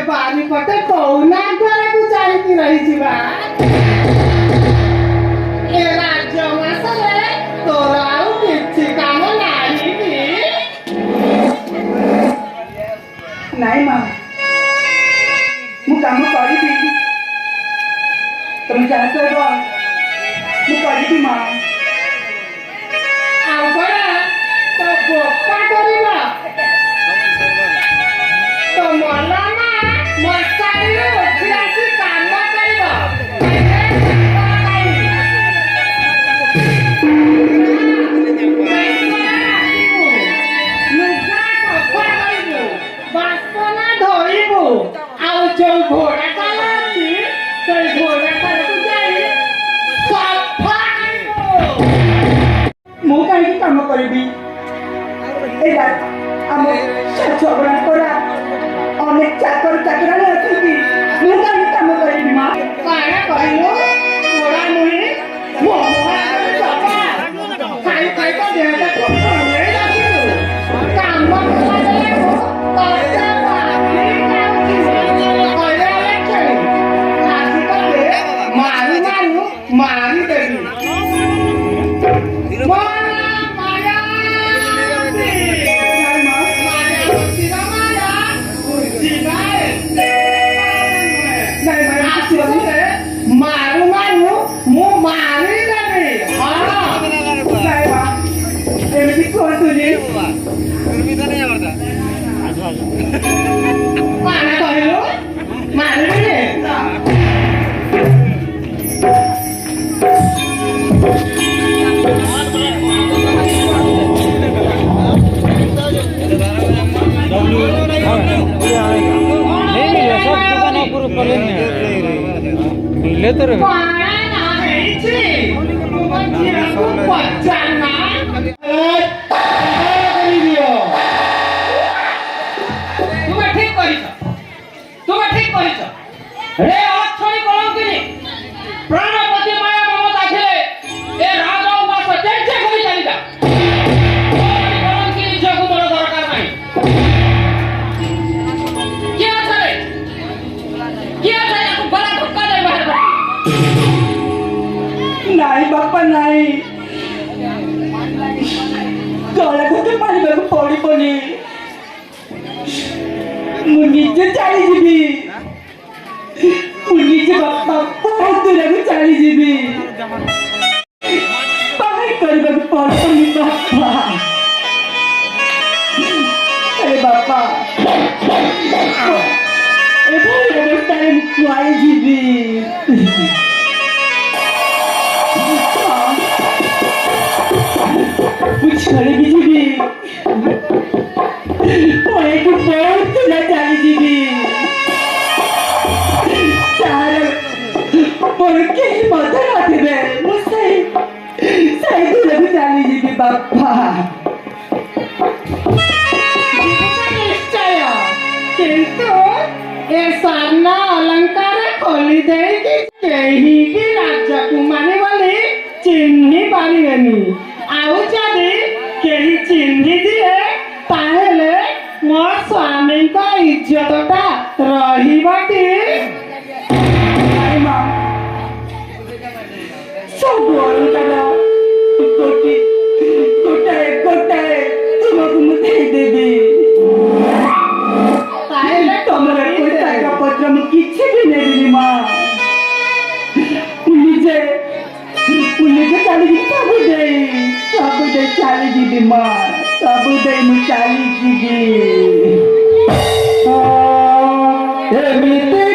बारी पटे कौना द्वारा को चाहती रही जीवा ए राज्य मासरे तोरा आउ किछि काम नाही की नाही मां मु काम करिबी तुम जान करबो मु करिबी मां आउ बड़ा तो बोपा करिबा तो मला ना मसाई उठी आसी काम करिबा बासना धोइबो आउ जो घोड़ा चलाची तो घोड़ा पर तू जाई सफा मु काई काम करिबी ए रात हम छछबरा करा अनेक चाकर चाकरानी अछंती मु काई काम करिबी मां काहे कहिलो घोड़ा मुई मोहन सफा खाई खाई तो देहटा को ले जासिलो काम करले को पैसा पानी काउची कइले छे आसी करे मारी देबी चाली जीबी मां सब दे मु चाली जीबी एमिते